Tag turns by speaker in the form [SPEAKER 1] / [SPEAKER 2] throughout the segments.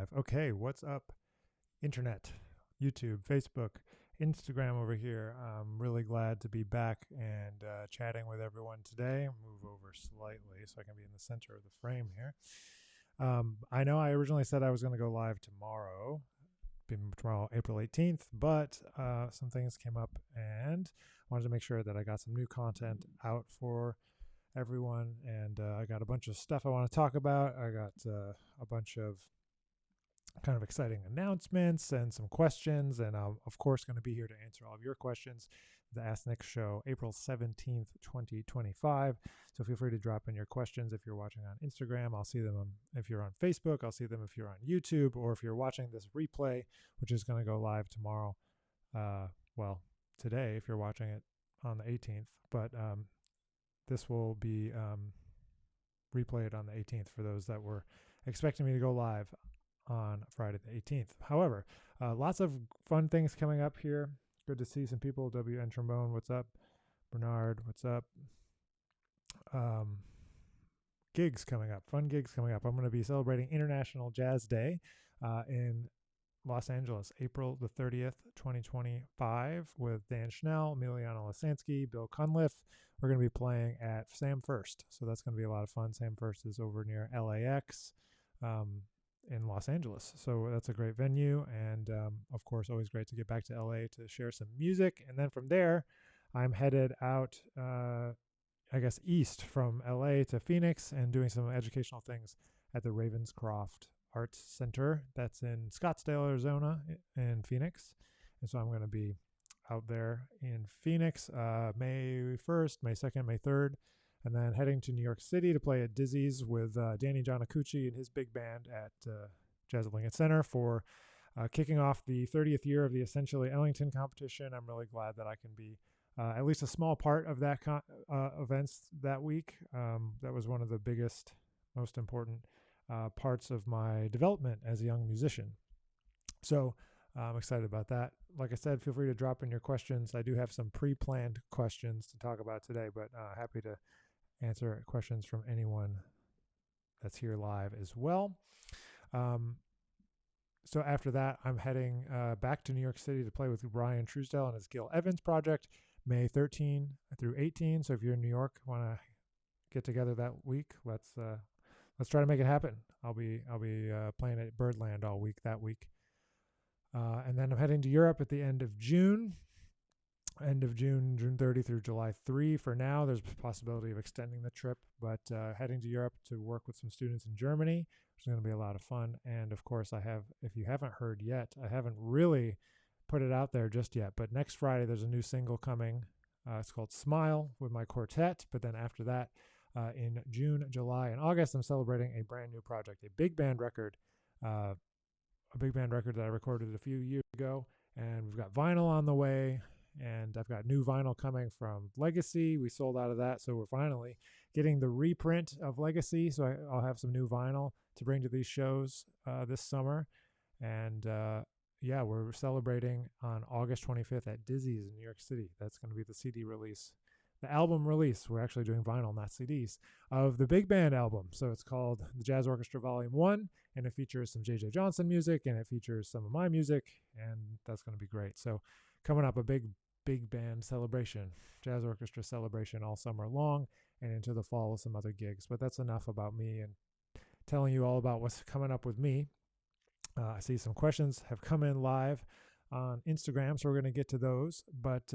[SPEAKER 1] live. Okay, what's up, internet, YouTube, Facebook, Instagram over here. I'm really glad to be back and chatting with everyone today. Move over slightly so I can be in the center of the frame here. I know I originally said I was going to go live tomorrow, April 18th, but some things came up and wanted to make sure that I got some new content out for everyone, and I got a bunch of stuff I want to talk about. I got a bunch of kind of exciting announcements and some questions, and I'm of course going to be here to answer all of your questions. The AskNick show, April 17th, 2025. So feel free to drop in your questions. If you're watching on Instagram, I'll see them. If you're on Facebook, I'll see them. If you're on YouTube, or if you're watching this replay, which is going to go live tomorrow, well, today if you're watching it on the 18th, but this will be replayed on the 18th for those that were expecting me to go live on Friday the 18th. However, lots of fun things coming up here. Good to see some people. WN Trombone, what's up? Bernard, what's up? Gigs coming up, fun gigs coming up. I'm going to be celebrating International Jazz Day in Los Angeles, April the 30th, 2025, with Dan Schnell, Emiliano Lasansky, Bill Cunliffe. We're going to be playing at Sam First, so that's going to be a lot of fun. Sam First is over near LAX in Los Angeles, so that's a great venue, and of course, always great to get back to LA to share some music. And then from there, I'm headed out, I guess, east from LA to Phoenix and doing some educational things at the Ravenscroft Arts Center. That's in Scottsdale, Arizona, in Phoenix. And so I'm going to be out there in Phoenix May 1st, May 2nd, May 3rd, and then heading to New York City to play at Dizzy's with Danny Giannacucci and his big band at Jazz at Lincoln Center for kicking off the 30th year of the Essentially Ellington competition. I'm really glad that I can be at least a small part of that events that week. That was one of the biggest, most important parts of my development as a young musician. So I'm excited about that. Like I said, feel free to drop in your questions. I do have some pre-planned questions to talk about today, but happy to answer questions from anyone that's here live as well. So after that, I'm heading back to New York City to play with Brian Truesdell and his Gil Evans project, May 13 through 18. So if you're in New York, want to get together that week, let's try to make it happen. I'll be playing at Birdland all week that week. And then I'm heading to Europe at the end of June, June 30 through July 3 for now. There's a possibility of extending the trip, but heading to Europe to work with some students in Germany, which is going to be a lot of fun. And of course, if you haven't heard yet, I haven't really put it out there just yet, but next Friday there's a new single coming. It's called Smile with my quartet. But then after that, in June, July, and August, I'm celebrating a brand new project, a big band record that I recorded a few years ago, and we've got vinyl on the way, and I've got new vinyl coming from Legacy. We sold out of that, so we're finally getting the reprint of Legacy, so I'll have some new vinyl to bring to these shows this summer. And yeah, we're celebrating on August 25th at Dizzy's in New York City. That's going to be the CD release. The album release, we're actually doing vinyl, not CDs, of the big band album. So it's called The Jazz Orchestra Volume 1, and it features some J.J. Johnson music, and it features some of my music, and that's going to be great. So coming up, a big band celebration, Jazz Orchestra celebration all summer long and into the fall with some other gigs. But that's enough about me and telling you all about what's coming up with me. I see some questions have come in live on Instagram, so we're going to get to those. But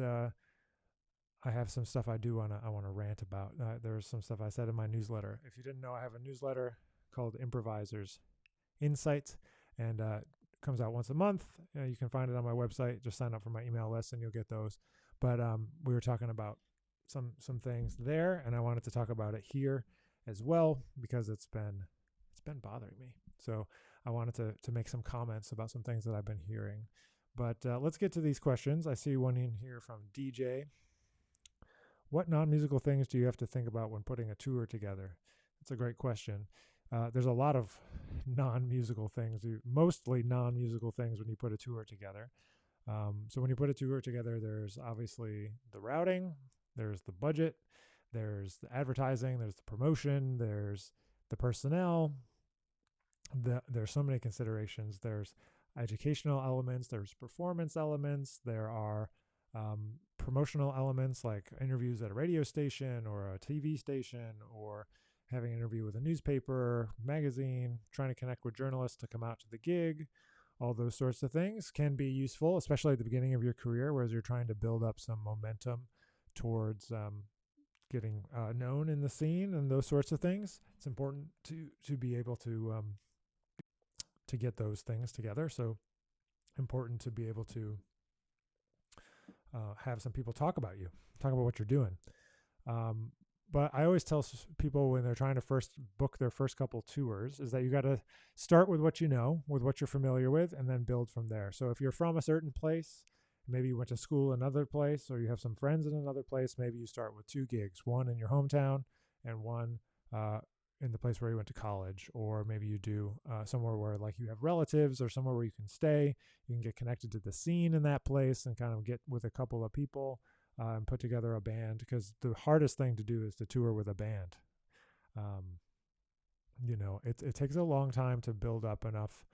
[SPEAKER 1] I have some stuff I want to rant about. There's some stuff I said in my newsletter. If you didn't know, I have a newsletter called Improvisers Insights, and it comes out once a month. You can find it on my website. Just sign up for my email list, and you'll get those. But we were talking about some things there, and I wanted to talk about it here as well because it's been bothering me. So I wanted to make some comments about some things that I've been hearing. But let's get to these questions. I see one in here from DJ. What non-musical things do you have to think about when putting a tour together? That's a great question. There's a lot of non-musical things, mostly non-musical things when you put a tour together. So when you put a tour together, there's obviously the routing, there's the budget, there's the advertising, there's the promotion, there's the personnel, there's so many considerations. There's educational elements, there's performance elements, there are promotional elements like interviews at a radio station or a TV station, or having an interview with a newspaper, magazine, trying to connect with journalists to come out to the gig. All those sorts of things can be useful, especially at the beginning of your career, whereas you're trying to build up some momentum towards getting known in the scene and those sorts of things. It's important to be able to get those things together. So important to be able to have some people talk about you, talk about what you're doing. But I always tell people when they're trying to first book their first couple tours is that you got to start with what you know, with what you're familiar with, and then build from there. So if you're from a certain place, maybe you went to school in another place, or you have some friends in another place, maybe you start with 2 gigs, one in your hometown and one in the place where you went to college. Or maybe you do somewhere where like you have relatives, or somewhere where you can stay. You can get connected to the scene in that place and kind of get with a couple of people and put together a band, because the hardest thing to do is to tour with a band. It takes a long time to build up enough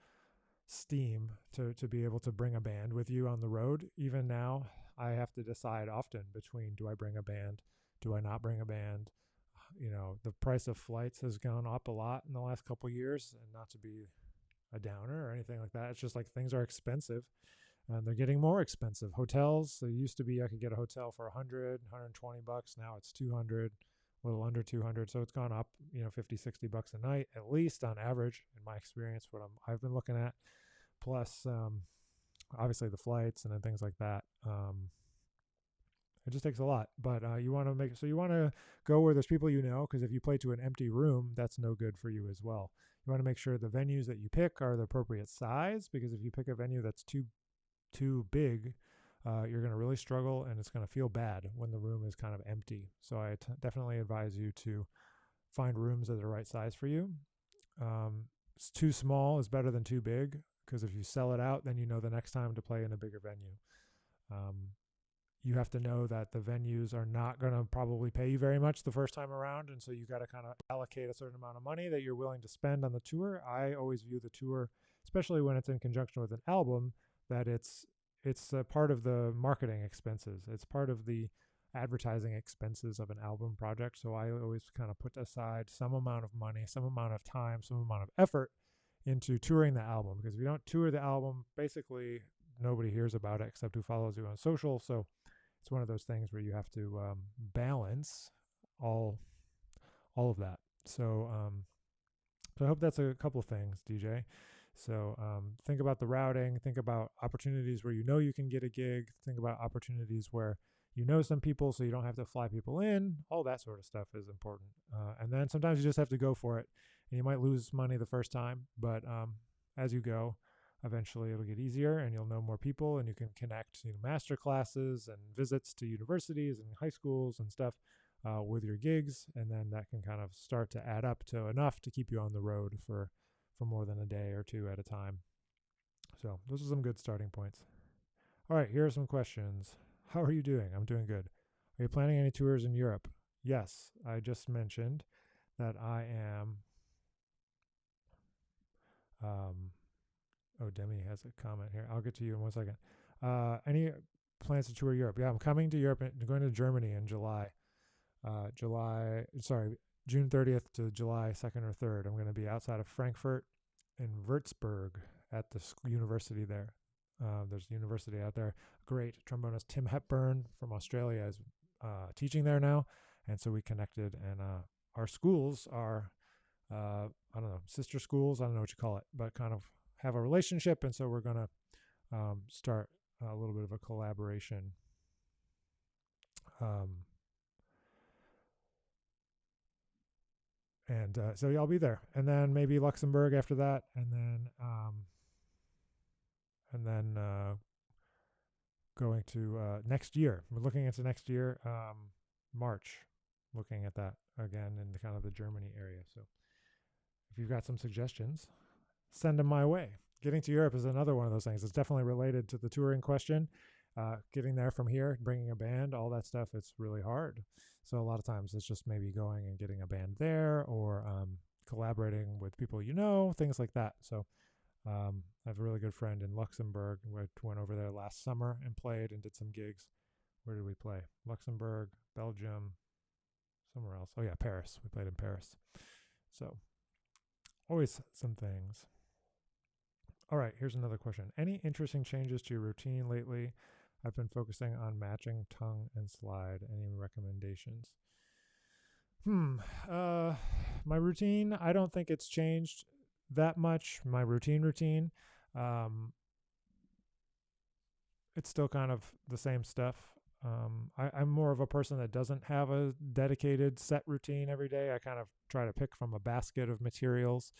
[SPEAKER 1] steam to be able to bring a band with you on the road. Even now, I have to decide often between, do I bring a band? Do I not bring a band? The price of flights has gone up a lot in the last couple of years, and not to be a downer or anything like that. It's just like things are expensive. And they're getting more expensive. Hotels, it used to be I could get a hotel for $100, $120. Now it's $200, a little under $200. So it's gone up, $50, $60 a night, at least on average, in my experience, what I've been looking at. Plus, obviously the flights and then things like that. It just takes a lot. But you want to go where there's people because if you play to an empty room, that's no good for you as well. You want to make sure the venues that you pick are the appropriate size, because if you pick a venue that's too big, you're going to really struggle, and it's going to feel bad when the room is kind of empty. So I definitely advise you to find rooms that are the right size for you. It's too small is better than too big, because if you sell it out, then the next time to play in a bigger venue. You have to know that the venues are not going to probably pay you very much the first time around, and so you got to kind of allocate a certain amount of money that you're willing to spend on the tour. I always view the tour, especially when it's in conjunction with an album, that it's a part of the marketing expenses. It's part of the advertising expenses of an album project. So I always kind of put aside some amount of money, some amount of time, some amount of effort into touring the album. Because if you don't tour the album, basically nobody hears about it except who follows you on social. So it's one of those things where you have to balance all of that. So I hope that's a couple of things, DJ. So think about the routing, think about opportunities where you can get a gig, think about opportunities where some people so you don't have to fly people in. All that sort of stuff is important. And then sometimes you just have to go for it, and you might lose money the first time, but as you go, eventually it'll get easier, and you'll know more people, and you can connect master classes and visits to universities and high schools and stuff with your gigs, and then that can kind of start to add up to enough to keep you on the road for more than a day or two at a time. So those are some good starting points. All right, here are some questions. How are you doing? I'm doing good. Are you planning any tours in Europe? Yes, I just mentioned that I am. Demi has a comment here. I'll get to you in 1 second. Any plans to tour Europe? Yeah, I'm coming to Europe. I'm going to Germany in July. June 30th to July 2nd or 3rd. I'm going to be outside of Frankfurt in Würzburg at the university there. There's a university out there. Great trombonist Tim Hepburn from Australia is teaching there now. And so we connected, and our schools are, sister schools. I don't know what you call it, but kind of have a relationship. And so we're going to start a little bit of a collaboration. So I'll be there, and then maybe Luxembourg after that, and then going to next year. We're looking into next year, March, looking at that again in the kind of the Germany area. So if you've got some suggestions, send them my way. Getting to Europe is another one of those things. It's definitely related to the touring question. Getting there from here, bringing a band, all that stuff, it's really hard. So a lot of times it's just maybe going and getting a band there, or collaborating with people things like that. So I have a really good friend in Luxembourg. We went over there last summer and played and did some gigs. Where did we play? Luxembourg, Belgium, somewhere else. Oh yeah, Paris. We played in Paris. So always some things. All right, here's another question. Any interesting changes to your routine lately? I've been focusing on matching tongue and slide. Any recommendations? My routine, I don't think it's changed that much. My routine. It's still kind of the same stuff. I'm more of a person that doesn't have a dedicated set routine every day. I kind of try to pick from a basket of materials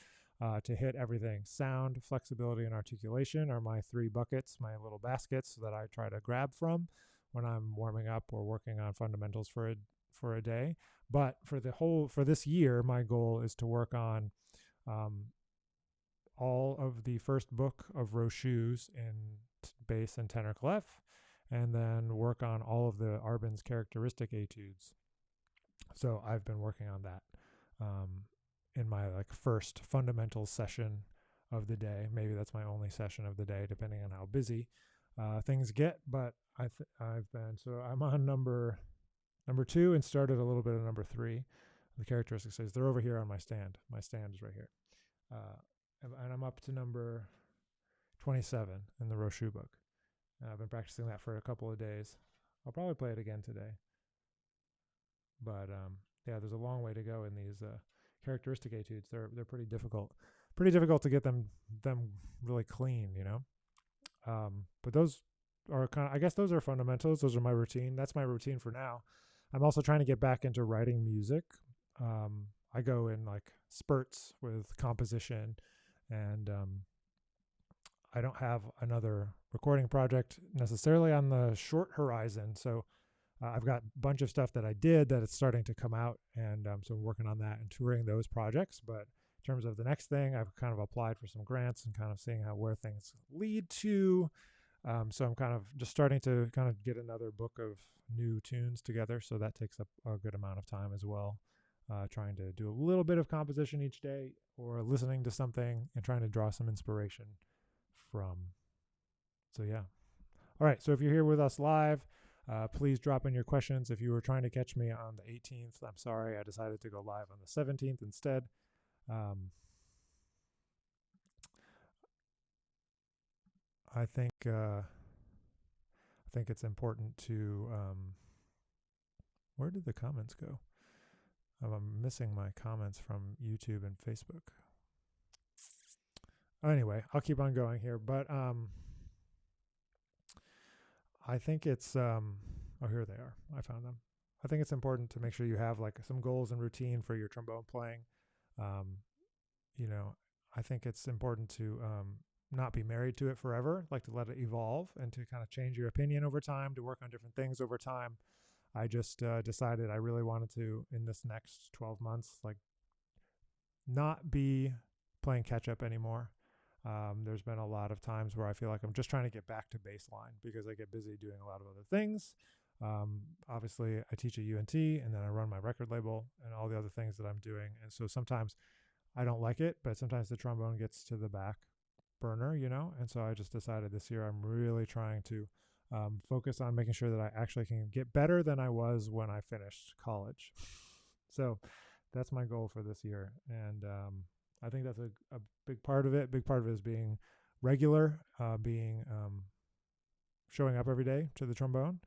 [SPEAKER 1] to hit everything. Sound, flexibility, and articulation are my 3 buckets, my little baskets that I try to grab from when I'm warming up or working on fundamentals for a day. But for this year, my goal is to work on all of the first book of Rochu's in bass and tenor clef, and then work on all of the Arbin's characteristic etudes. So I've been working on that in my first fundamentals session of the day. Maybe that's my only session of the day, depending on how busy things get. But I'm on number 2 and started a little bit of number 3. The characteristic says they're over here on my stand. My stand is right here. And I'm up to number 27 in the Rochu book. And I've been practicing that for a couple of days. I'll probably play it again today. But yeah, there's a long way to go in these characteristic etudes. They're pretty difficult. Pretty difficult to get them really clean, But those are I guess those are fundamentals. Those are my routine. That's my routine for now. I'm also trying to get back into writing music. I go in spurts with composition, and I don't have another recording project necessarily on the short horizon. So I've got a bunch of stuff that I did that it's starting to come out, and so I'm working on that and touring those projects. But in terms of the next thing, I've kind of applied for some grants and kind of seeing where things lead to. So I'm kind of just starting to kind of get another book of new tunes together. So that takes up a good amount of time as well. Trying to do a little bit of composition each day, or listening to something and trying to draw some inspiration from. So yeah. All right. So if you're here with us live, please drop in your questions. If you were trying to catch me on the 18th, I'm sorry. I decided to go live on the 17th instead. I think it's important to where did the comments go? I'm missing my comments from YouTube and Facebook. Anyway, I'll keep on going here, but I think it's oh, here they are. I found them. I think it's important to make sure you have some goals and routine for your trombone playing. I think it's important to not be married to it forever, to let it evolve and to kind of change your opinion over time, to work on different things over time. I just decided I really wanted to, in this next 12 months, not be playing catch up anymore. There's been a lot of times where I feel like I'm just trying to get back to baseline because I get busy doing a lot of other things. Obviously, I teach at UNT, and then I run my record label and all the other things that I'm doing. And so sometimes I don't like it, but sometimes the trombone gets to the back burner, And so I just decided this year I'm really trying to focus on making sure that I actually can get better than I was when I finished college. So that's my goal for this year. And I think that's a big part of it. Big part of it is being regular, showing up every day to the trombone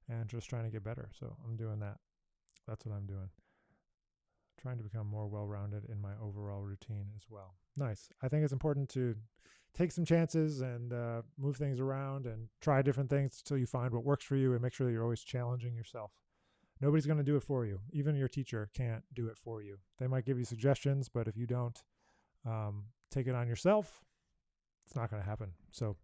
[SPEAKER 1] and just trying to get better. So I'm doing that. That's what I'm doing. Trying to become more well-rounded in my overall routine as well. Nice. I think it's important to take some chances and move things around and try different things until you find what works for you, and make sure that you're always challenging yourself. Nobody's going to do it for you. Even your teacher can't do it for you. They might give you suggestions, but if you don't take it on yourself, it's not going to happen. So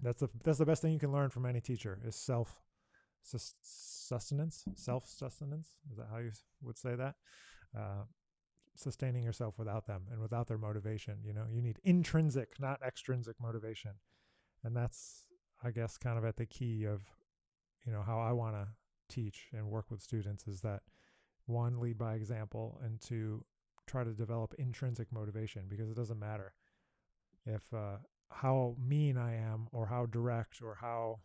[SPEAKER 1] that's the best thing you can learn from any teacher is self-sustenance. Self-sustenance. Is that how you would say that? Sustaining yourself without them and without their motivation. You need intrinsic, not extrinsic motivation. And that's, I guess, kind of at the key of, how I want to teach and work with students is that 1, lead by example, and 2, try to develop intrinsic motivation, because it doesn't matter if how mean I am or how direct or how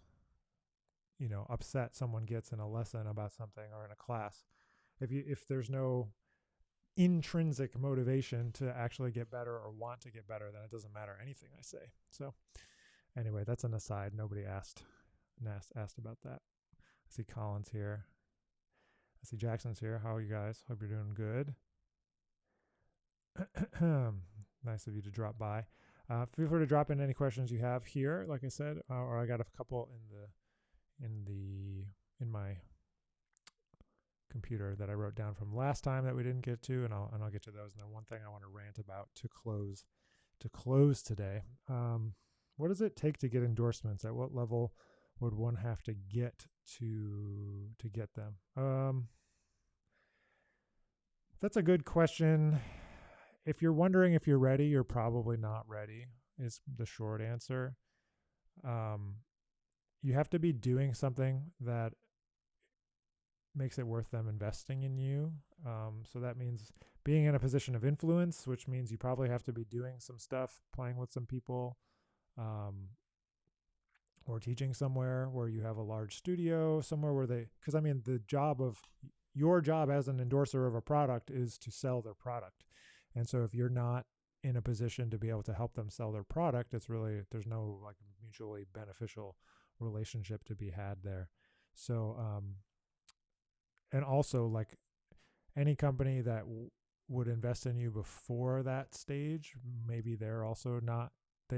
[SPEAKER 1] upset someone gets in a lesson about something or in a class. If there's no intrinsic motivation to actually get better or want to get better, then it doesn't matter anything I say. So anyway, that's an aside. Nobody asked about that. I see Colin's here. I see Jackson's here. How are you guys? Hope you're doing good. Nice of you to drop by. Feel free to drop in any questions you have here, like I said, or I got a couple in my computer that I wrote down from last time that we didn't get to, and I'll get to those. And then one thing I want to rant about to close today. What does it take to get endorsements? At what level would one have to get to get them? That's a good question. If you're wondering if you're ready, you're probably not ready, is the short answer. You have to be doing something that makes it worth them investing in you. So that means being in a position of influence, which means you probably have to be doing some stuff, playing with some people, or teaching somewhere where you have a large studio, somewhere where because I mean, your job as an endorser of a product is to sell their product. And so if you're not in a position to be able to help them sell their product, there's no like mutually beneficial relationship to be had there. So, and also like any company that would invest in you before that stage, maybe they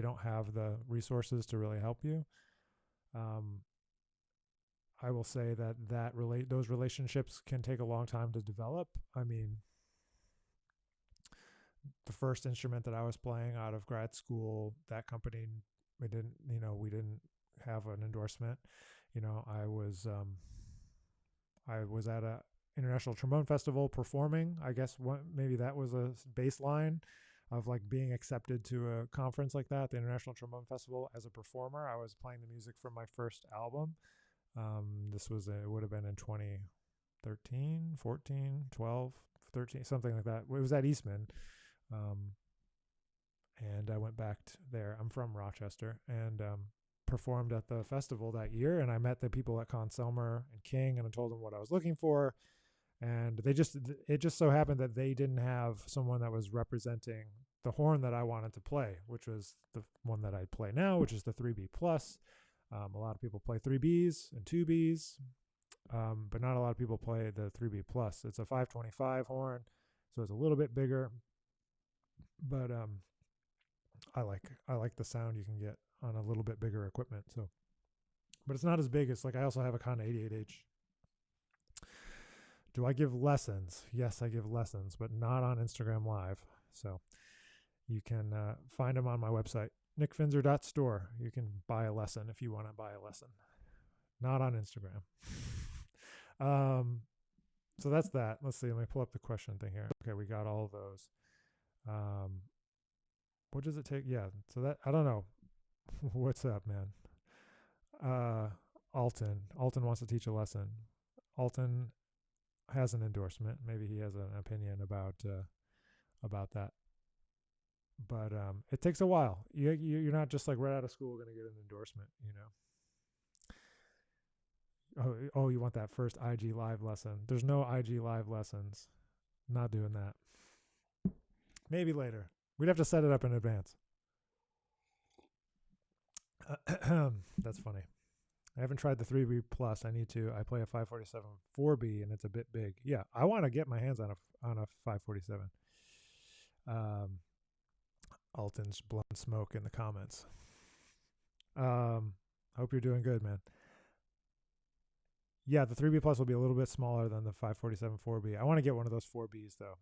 [SPEAKER 1] don't have the resources to really help you. I will say those relationships can take a long time to develop. I mean, the first instrument that I was playing out of grad school, that company, we didn't have an endorsement. I was at a International Trombone Festival performing. I guess maybe that was a baseline of like being accepted to a conference like that, the International Trombone Festival, as a performer. I was playing the music for my first album. It would have been in 2013, 14, 12, 13, something like that. It was at Eastman. And I went back there. I'm from Rochester, and performed at the festival that year. And I met the people at Conselmer and King, and I told them what I was looking for. And it just so happened that they didn't have someone that was representing the horn that I wanted to play, which was the one that I play now, which is the 3B plus. A lot of people play 3Bs and 2Bs, but not a lot of people play the 3B plus. It's a 525 horn, so it's a little bit bigger. But I like the sound you can get on a little bit bigger equipment. So, but it's not as big. It's like I also have a Conda 88H. Do I give lessons? Yes, I give lessons, but not on Instagram Live. So you can find them on my website, nickfinzer.store. You can buy a lesson if you want to buy a lesson. Not on Instagram. So that's that. Let's see. Let me pull up the question thing here. Okay, we got all of those. What does it take? Yeah, so that, I don't know. What's up, man? Alton wants to teach a lesson. Alton has an endorsement. Maybe he has an opinion about that. But it takes a while. You're not just like right out of school going to get an endorsement, Oh, you want that first IG Live lesson. There's no IG Live lessons. Not doing that. Maybe later. We'd have to set it up in advance. That's funny. I haven't tried the 3B plus. I need to. I play a 547 4B, and it's a bit big. Yeah, I want to get my hands on a 547. Alton's blown smoke in the comments. Hope you're doing good, man. Yeah, the 3B plus will be a little bit smaller than the 547 4B. I want to get one of those 4Bs though.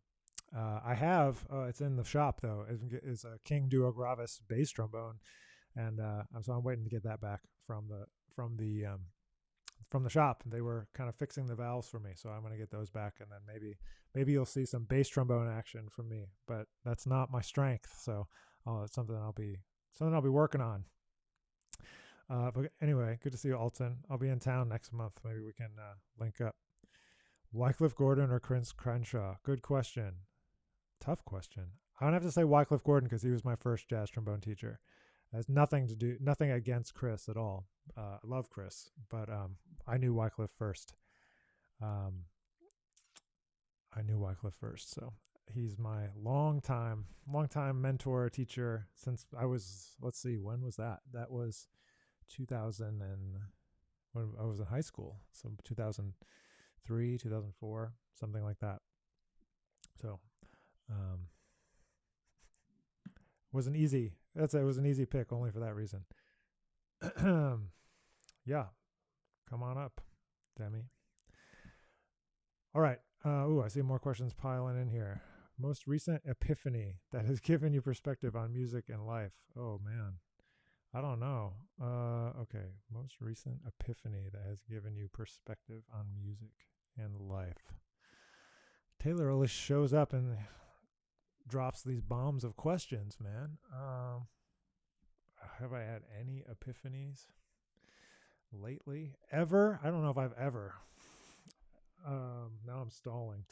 [SPEAKER 1] I have. It's in the shop though. It's a King Duo Gravis bass trombone, and so I'm waiting to get that back from the shop. They were kind of fixing the valves for me, so I'm going to get those back, and then maybe you'll see some bass trombone action from me. But that's not my strength, so it's something I'll be working on. But anyway, good to see you, Alton. I'll be in town next month. Maybe we can link up. Wycliffe Gordon or Chris Crenshaw? Good question. Tough question. I would have to say Wycliffe Gordon because he was my first jazz trombone teacher. It has nothing against Chris at all. I love Chris, but I knew Wycliffe first. Um, I knew Wycliffe first, so he's my long time mentor teacher since I was, let's see, when was that? That was 2000 and when I was in high school, so 2003, 2004, something like that. So, was an easy. It was an easy pick only for that reason. Yeah, come on up, Demi. All right. I see more questions piling in here. Most recent epiphany that has given you perspective on music and life. Oh man, I don't know. Okay, most recent epiphany that has given you perspective on music and life. Taylor always shows up and drops these bombs of questions, man. Have I had any epiphanies lately? Ever? I don't know if I've ever. Now I'm stalling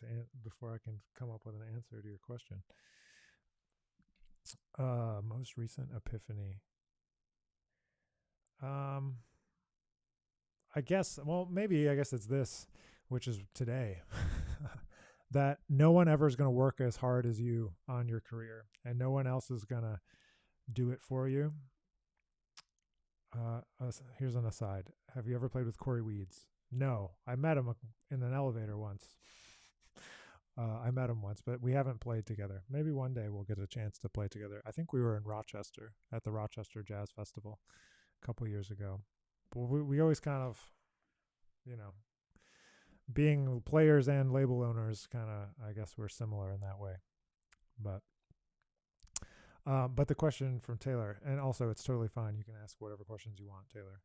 [SPEAKER 1] before I can come up with an answer to your question. Most recent epiphany. I guess it's this, which is today. That no one ever is going to work as hard as you on your career, and no one else is going to do it for you. Here's an aside. Have you ever played with Corey Weeds? No. I met him in an elevator once. I met him once, but we haven't played together. Maybe one day we'll get a chance to play together. I think we were in Rochester at the Rochester Jazz Festival a couple years ago. But we always kind of, being players and label owners, kind of, I guess we're similar in that way. But the question from Taylor, and also it's totally fine. You can ask whatever questions you want, Taylor.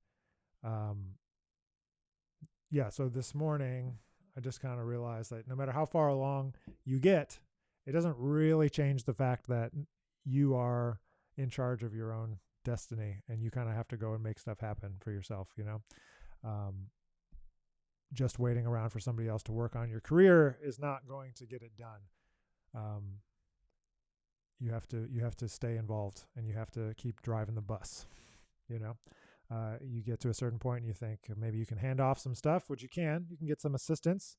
[SPEAKER 1] So this morning, I just kind of realized that no matter how far along you get, it doesn't really change the fact that you are in charge of your own destiny, and you kind of have to go and make stuff happen for yourself, just waiting around for somebody else to work on your career is not going to get it done. You have to stay involved, and you have to keep driving the bus. You get to a certain point and you think maybe you can hand off some stuff, which you can get some assistance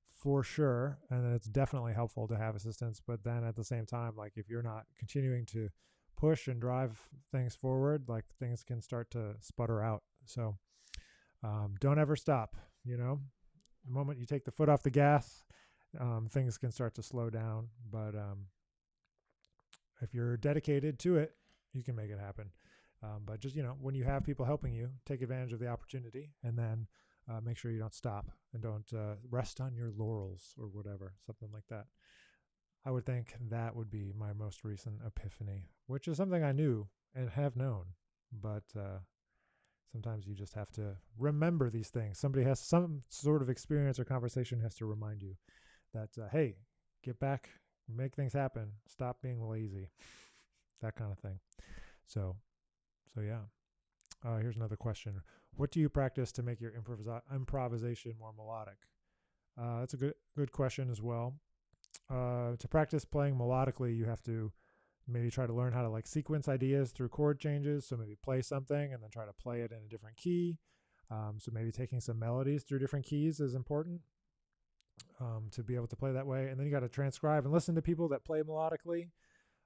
[SPEAKER 1] for sure. And it's definitely helpful to have assistance. But then at the same time, like if you're not continuing to push and drive things forward, like things can start to sputter out. So don't ever stop, The moment you take the foot off the gas, things can start to slow down. But if you're dedicated to it, you can make it happen. But just, when you have people helping you, take advantage of the opportunity, and then make sure you don't stop and don't rest on your laurels or whatever, something like that. I would think that would be my most recent epiphany, which is something I knew and have known. But sometimes you just have to remember these things. Somebody has some sort of experience or conversation has to remind you that, hey, get back, make things happen, stop being lazy, that kind of thing. So yeah. Here's another question. What do you practice to make your improvisation more melodic? That's a good question as well. To practice playing melodically, you have to maybe try to learn how to like sequence ideas through chord changes. So maybe play something and then try to play it in a different key. So maybe taking some melodies through different keys is important to be able to play that way. And then you got to transcribe and listen to people that play melodically.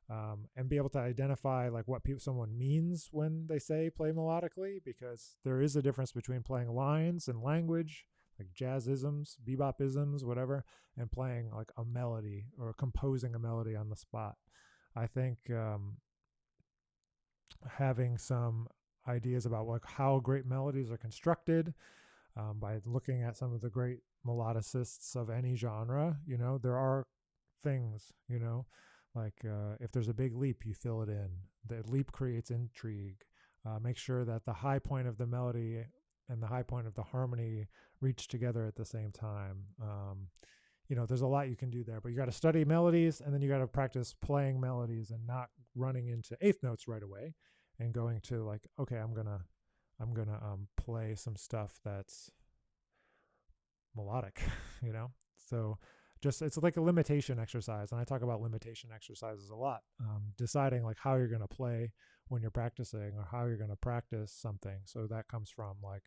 [SPEAKER 1] And be able to identify like what someone means when they say play melodically, because there is a difference between playing lines and language, like jazzisms, bebopisms, whatever, and playing like a melody or composing a melody on the spot. I think having some ideas about like how great melodies are constructed by looking at some of the great melodicists of any genre, there are things, like if there's a big leap, you fill it in. The leap creates intrigue. Make sure that the high point of the melody and the high point of the harmony reach together at the same time. There's a lot you can do there, but you got to study melodies, and then you got to practice playing melodies and not running into eighth notes right away and going to like, okay, I'm gonna play some stuff that's melodic, So just it's like a limitation exercise, and I talk about limitation exercises a lot. Deciding like how you're going to play when you're practicing, or how you're going to practice something. So that comes from like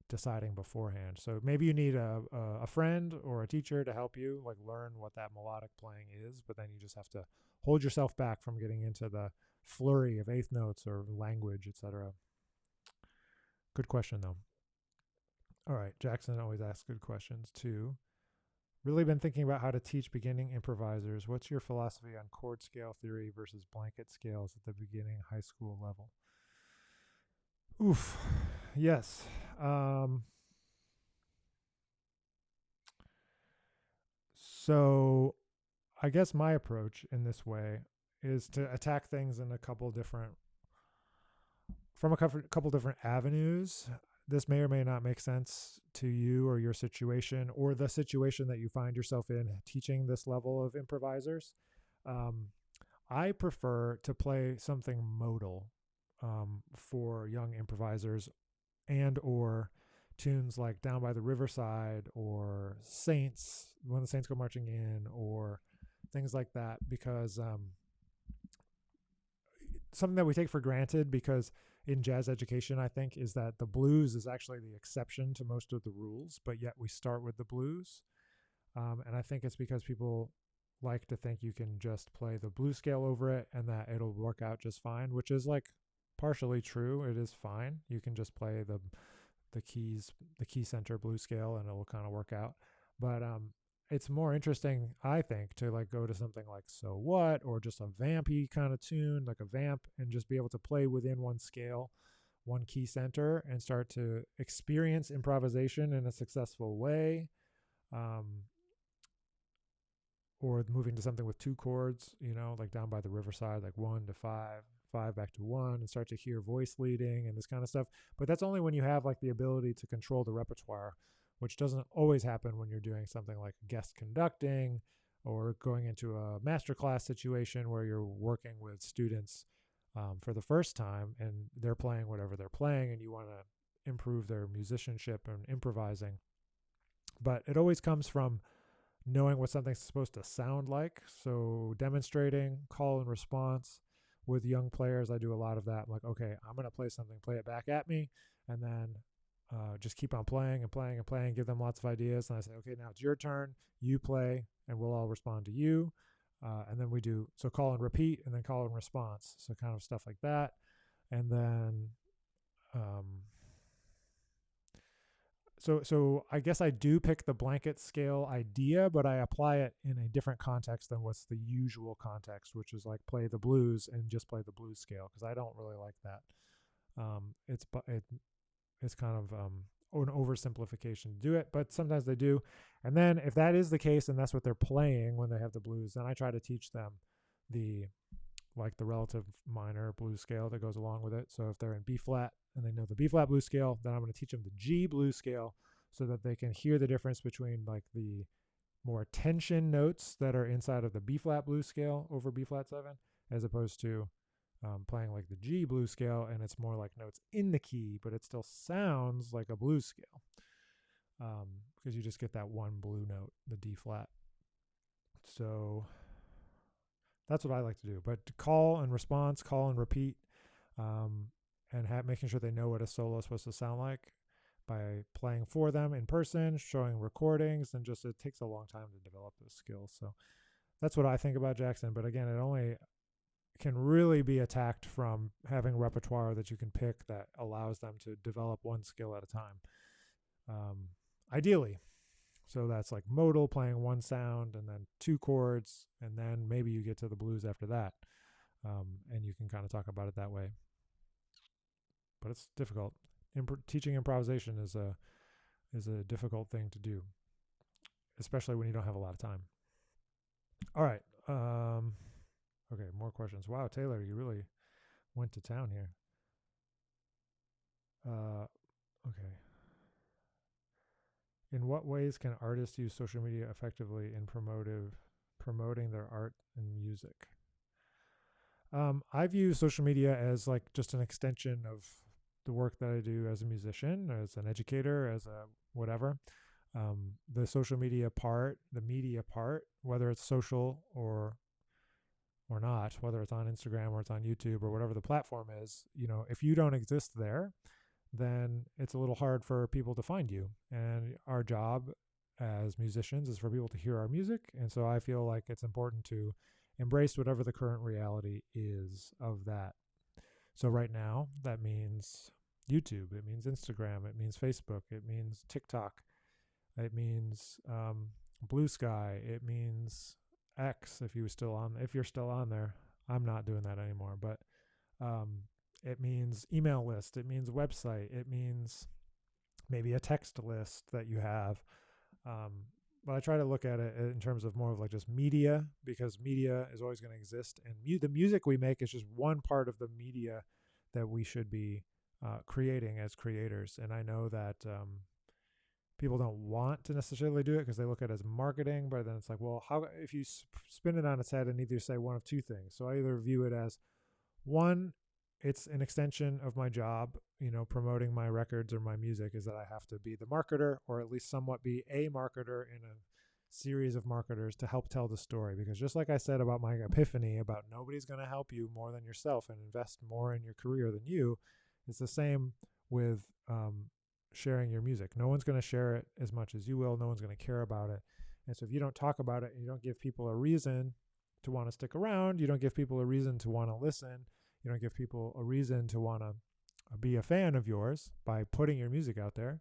[SPEAKER 1] deciding beforehand. So maybe you need a friend or a teacher to help you like learn what that melodic playing is, but then you just have to hold yourself back from getting into the flurry of eighth notes or language, etc. Good question though. All right, Jackson always asks good questions too. Really been thinking about how to teach beginning improvisers. What's your philosophy on chord scale theory versus blanket scales at the beginning high school level? Oof. Yes. So I guess my approach in this way is to attack things in a couple different from a couple different avenues. This may or may not make sense to you or your situation or the situation that you find yourself in teaching this level of improvisers. Um, I prefer to play something modal for young improvisers, and or tunes like Down by the Riverside or Saints, When the Saints Go Marching In, or things like that, because something that we take for granted, because in jazz education, I think, is that the blues is actually the exception to most of the rules, but yet we start with the blues. And I think it's because people like to think you can just play the blues scale over it and that it'll work out just fine, which is like partially true. It is fine. You can just play the key center blues scale, and it'll kind of work out. But it's more interesting, I think, to like go to something like So What, or just a vampy kind of tune, like a vamp, and just be able to play within one scale, one key center, and start to experience improvisation in a successful way. Or moving to something with two chords, like Down by the Riverside, like 1 to 5, 5 back to 1, and start to hear voice leading and this kind of stuff. But that's only when you have like the ability to control the repertoire, which doesn't always happen when you're doing something like guest conducting or going into a masterclass situation where you're working with students for the first time and they're playing whatever they're playing and you want to improve their musicianship and improvising. But it always comes from knowing what something's supposed to sound like. So demonstrating, call and response with young players, I do a lot of that. I'm like, okay, I'm going to play something, play it back at me, and then just keep on playing and playing and playing, give them lots of ideas. And I say, okay, now it's your turn, you play, and we'll all respond to you. And then we do, so call and repeat, and then call and response. So kind of stuff like that. And then, so I guess I do pick the blanket scale idea, but I apply it in a different context than what's the usual context, which is like play the blues and just play the blues scale, because I don't really like that. It's kind of an oversimplification to do it, but sometimes they do. And then if that is the case and that's what they're playing when they have the blues, then I try to teach them the relative minor blues scale that goes along with it. So if they're in B flat and they know the B flat blues scale, then I'm going to teach them the G blues scale so that they can hear the difference between like the more tension notes that are inside of the B flat blues scale over B flat 7, as opposed to playing like the G blues scale, and it's more like notes in the key, but it still sounds like a blues scale because you just get that one blue note, the D flat. So that's what I like to do. But call and response, call and repeat, and making sure they know what a solo is supposed to sound like by playing for them in person, showing recordings, and just it takes a long time to develop those skills. So that's what I think about Jackson. But again, it only can really be attacked from having repertoire that you can pick that allows them to develop one skill at a time, ideally. So that's like modal, playing one sound and then two chords, and then maybe you get to the blues after that, and you can kind of talk about it that way. But it's difficult. Teaching improvisation is a difficult thing to do, especially when you don't have a lot of time. All right. Okay, more questions. Wow, Taylor, you really went to town here. Okay. In what ways can artists use social media effectively in promoting their art and music? I've used social media as like just an extension of the work that I do as a musician, as an educator, as a whatever. the social media part, the media part, whether it's social or not, whether it's on Instagram or it's on YouTube or whatever the platform is, if you don't exist there, then it's a little hard for people to find you. And our job as musicians is for people to hear our music. And so I feel like it's important to embrace whatever the current reality is of that. So right now, that means YouTube, it means Instagram, it means Facebook, it means TikTok, it means Blue Sky, it means X if you're still on there. I'm not doing that anymore, but it means email list, it means website, it means maybe a text list that you have. But I try to look at it in terms of more of like just media, because media is always going to exist, and the music we make is just one part of the media that we should be creating as creators. And I know that people don't want to necessarily do it because they look at it as marketing, but then it's like, well, how if you spin it on its head and either say one of two things. So I either view it as, one, it's an extension of my job, promoting my records or my music, is that I have to be the marketer, or at least somewhat be a marketer in a series of marketers to help tell the story. Because just like I said about my epiphany about nobody's going to help you more than yourself and invest more in your career than you, it's the same with sharing your music. No one's going to share it as much as you will. No one's going to care about it. And so if you don't talk about it and you don't give people a reason to want to stick around, you don't give people a reason to want to listen, you don't give people a reason to want to be a fan of yours by putting your music out there,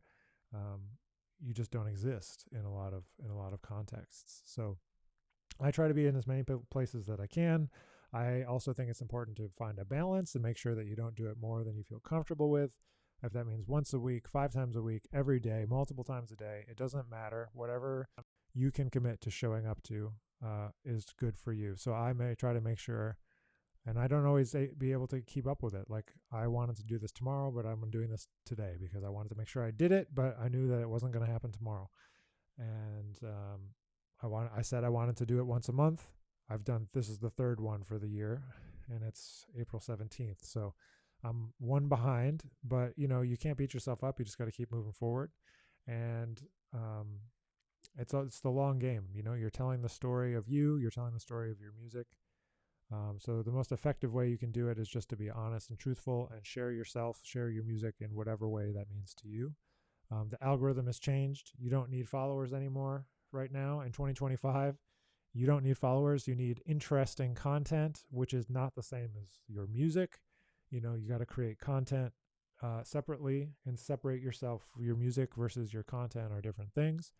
[SPEAKER 1] you just don't exist in a lot of contexts. So I try to be in as many places that I can. I also think it's important to find a balance and make sure that you don't do it more than you feel comfortable with. If that means once a week, 5 times a week, every day, multiple times a day, it doesn't matter. Whatever you can commit to showing up to is good for you. So I may try to make sure, and I don't always be able to keep up with it. Like, I wanted to do this tomorrow, but I'm doing this today because I wanted to make sure I did it, but I knew that it wasn't going to happen tomorrow. And I said I wanted to do it once a month. This is the third one for the year, and it's April 17th. So I'm one behind, but you can't beat yourself up. You just got to keep moving forward. And it's the long game. You're telling the story of you're telling the story of your music. So the most effective way you can do it is just to be honest and truthful and share your music in whatever way that means to you. The algorithm has changed. You don't need followers anymore right now in 2025. You don't need followers. You need interesting content, which is not the same as your music. You got to create content separately and separate yourself. Your music versus your content are different things.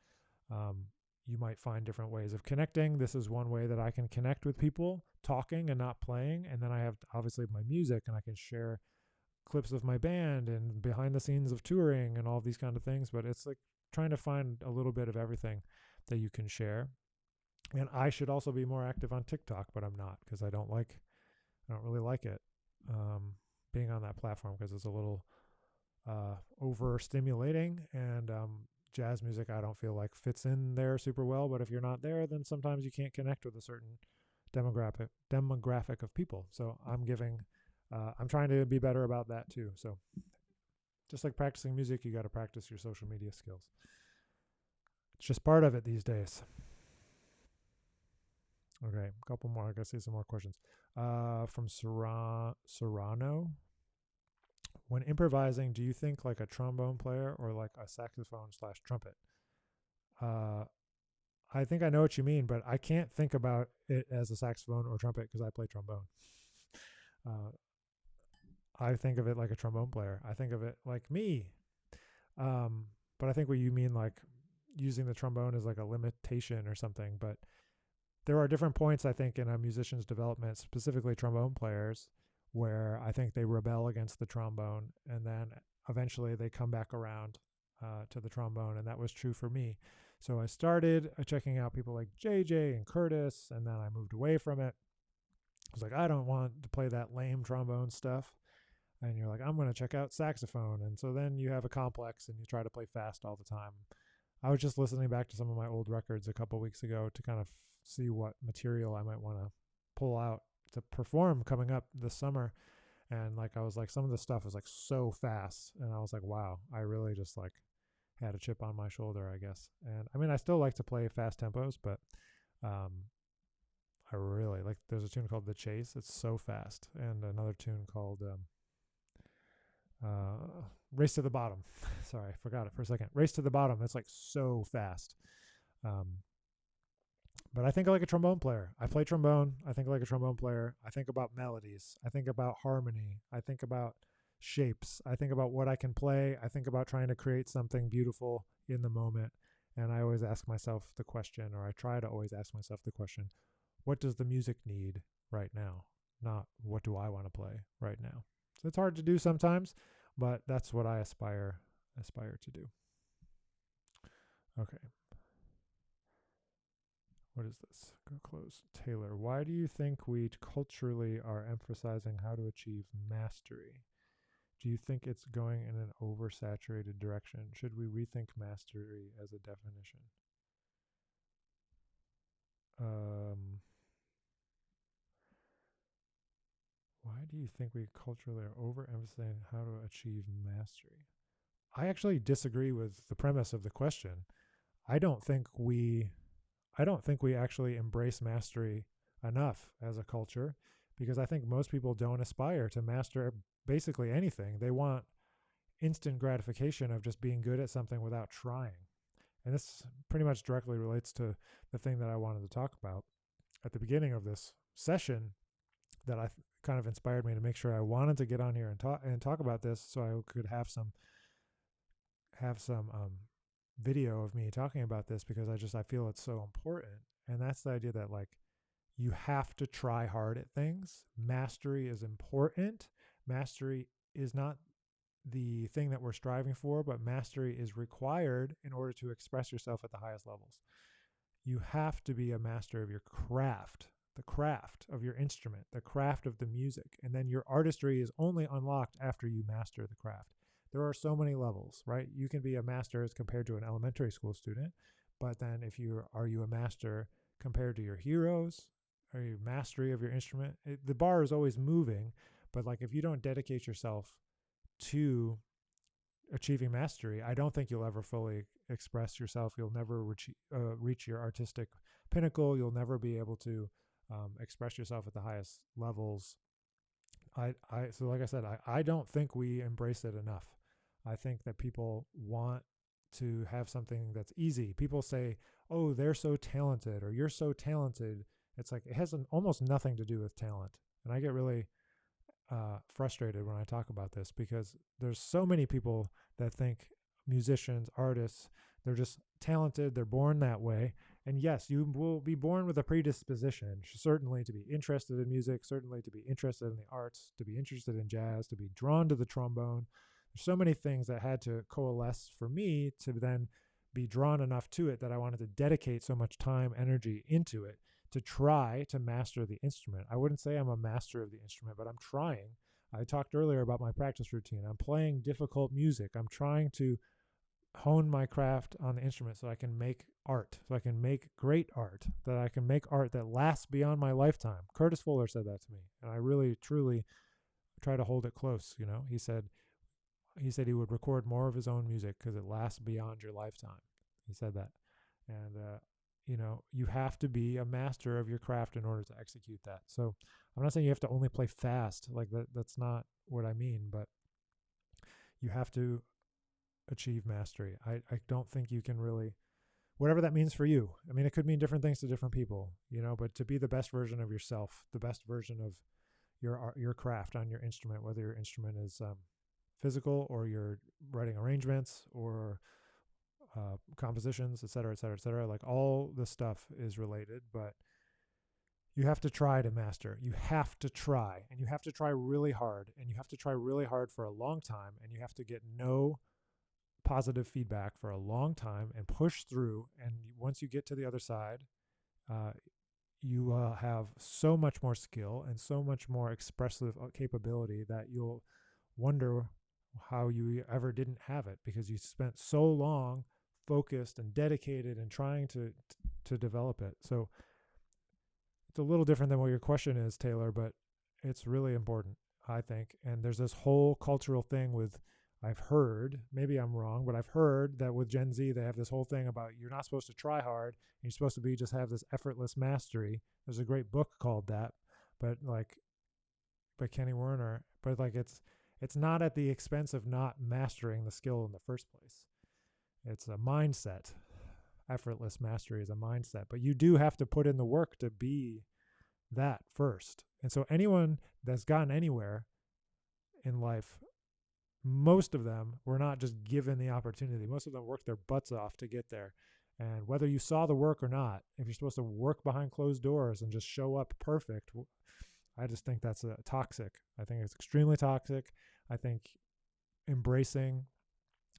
[SPEAKER 1] You might find different ways of connecting. This is one way that I can connect with people, talking and not playing. And then I have obviously my music, and I can share clips of my band and behind the scenes of touring and all these kind of things. But it's like trying to find a little bit of everything that you can share. And I should also be more active on TikTok, but I'm not, because I don't really like it being on that platform, because it's a little overstimulating, and jazz music I don't feel like fits in there super well. But if you're not there, then sometimes you can't connect with a certain demographic of people. So I'm trying to be better about that too. So just like practicing music, you got to practice your social media skills. It's just part of it these days. Okay, a couple more. I gotta see some more questions. From Serrano. When improvising, do you think like a trombone player or like a saxophone/trumpet? I think I know what you mean, but I can't think about it as a saxophone or trumpet because I play trombone. I think of it like a trombone player. I think of it like me. But I think what you mean, like using the trombone as like a limitation or something. But there are different points, I think, in a musician's development, specifically trombone players, where I think they rebel against the trombone, and then eventually they come back around to the trombone. And that was true for me. So I started checking out people like JJ and Curtis, and then I moved away from it. I was like, I don't want to play that lame trombone stuff. And you're like, I'm going to check out saxophone. And so then you have a complex and you try to play fast all the time. I was just listening back to some of my old records a couple weeks ago to kind of see what material I might want to pull out to perform coming up this summer. And like, I was like, some of the stuff was like so fast. And I was like, wow, I really just like had a chip on my shoulder, I guess. And I mean, I still like to play fast tempos, but I really like. There's a tune called "The Chase." It's so fast, and another tune called "Race to the Bottom." Sorry, I forgot it for a second. "Race to the Bottom." It's like so fast. But I think like a trombone player. I play trombone. I think like a trombone player. I think about melodies. I think about harmony. I think about shapes. I think about what I can play. I think about trying to create something beautiful in the moment. And I always ask myself the question, or I try to always ask myself the question, what does the music need right now? Not what do I want to play right now? So it's hard to do sometimes, but that's what I aspire to do. Okay. What is this? Go close. Taylor, why do you think we culturally are emphasizing how to achieve mastery? Do you think it's going in an oversaturated direction? Should we rethink mastery as a definition? Why do you think we culturally are overemphasizing how to achieve mastery? I actually disagree with the premise of the question. I don't think we actually embrace mastery enough as a culture, because I think most people don't aspire to master basically anything. They want instant gratification of just being good at something without trying. And this pretty much directly relates to the thing that I wanted to talk about at the beginning of this session, that kind of inspired me to make sure I wanted to get on here and talk about this, so I could have some video of me talking about this, because I feel it's so important. And that's the idea that like you have to try hard at things. Mastery is important. Mastery is not the thing that we're striving for, but mastery is required in order to express yourself at the highest levels. You have to be a master of your craft, the craft of your instrument, the craft of the music. And then your artistry is only unlocked after you master the craft. There are so many levels, right? You can be a master as compared to an elementary school student, but then are you a master compared to your heroes? Are you mastery of your instrument? The bar is always moving, but like if you don't dedicate yourself to achieving mastery, I don't think you'll ever fully express yourself. You'll never reach your artistic pinnacle. You'll never be able to express yourself at the highest levels. So like I said, I don't think we embrace it enough. I think that people want to have something that's easy. People say, oh, they're so talented, or you're so talented. It's like it has almost nothing to do with talent. And I get really frustrated when I talk about this, because there's so many people that think musicians, artists, they're just talented, they're born that way. And yes, you will be born with a predisposition, certainly to be interested in music, certainly to be interested in the arts, to be interested in jazz, to be drawn to the trombone. There's so many things that had to coalesce for me to then be drawn enough to it that I wanted to dedicate so much time, energy into it to try to master the instrument. I wouldn't say I'm a master of the instrument, but I'm trying. I talked earlier about my practice routine. I'm playing difficult music. I'm trying to hone my craft on the instrument so I can make art, so I can make great art, that I can make art that lasts beyond my lifetime. Curtis Fuller said that to me, and I really, truly try to hold it close. You know, he said he would record more of his own music because it lasts beyond your lifetime. He said that. And, you know, you have to be a master of your craft in order to execute that. So I'm not saying you have to only play fast. Like that's not what I mean, but you have to achieve mastery. I don't think you can really, whatever that means for you. I mean, it could mean different things to different people, you know, but to be the best version of yourself, the best version of your craft on your instrument, whether your instrument is physical or you're writing arrangements or compositions, et cetera, et cetera, et cetera. Like all this stuff is related, but you have to try to master. You have to try, and you have to try really hard, and you have to try really hard for a long time, and you have to get no positive feedback for a long time and push through. And once you get to the other side, you will have so much more skill and so much more expressive capability that you'll wonder how you ever didn't have it, because you spent so long focused and dedicated and trying to develop it. So it's a little different than what your question is, Taylor, but it's really important, I think. And there's this whole cultural thing with I've heard, maybe I'm wrong, but I've heard that with Gen Z, they have this whole thing about you're not supposed to try hard. You're supposed to be just have this effortless mastery. There's a great book called that, but like by Kenny Werner, but like it's not at the expense of not mastering the skill in the first place. It's a mindset. Effortless mastery is a mindset, but you do have to put in the work to be that first. And so anyone that's gotten anywhere in life, most of them were not just given the opportunity. Most of them worked their butts off to get there. And whether you saw the work or not, if you're supposed to work behind closed doors and just show up perfect, I just think that's toxic. I think it's extremely toxic. I think embracing,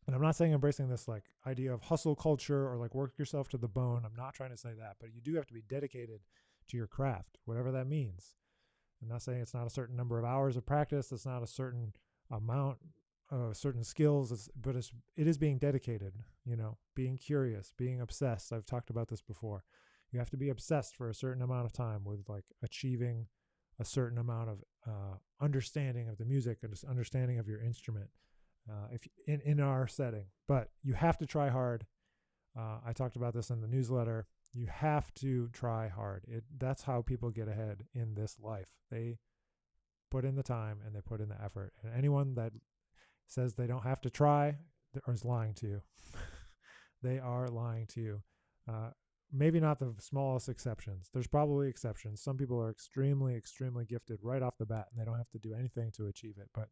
[SPEAKER 1] and I'm not saying embracing this like idea of hustle culture or like work yourself to the bone. I'm not trying to say that, but you do have to be dedicated to your craft, whatever that means. I'm not saying it's not a certain number of hours of practice. It's not a certain amount of certain skills, but it is being dedicated, being curious, being obsessed. I've talked about this before. You have to be obsessed for a certain amount of time with like achieving a certain amount of understanding of the music and just understanding of your instrument if in our setting. But you have to try hard. I talked about this in the newsletter. You have to try hard. That's how people get ahead in this life. They put in the time and they put in the effort. And anyone that says they don't have to try is lying to you. They are lying to you. Maybe not the smallest exceptions. There's probably exceptions. Some people are extremely, extremely gifted right off the bat, and they don't have to do anything to achieve it. But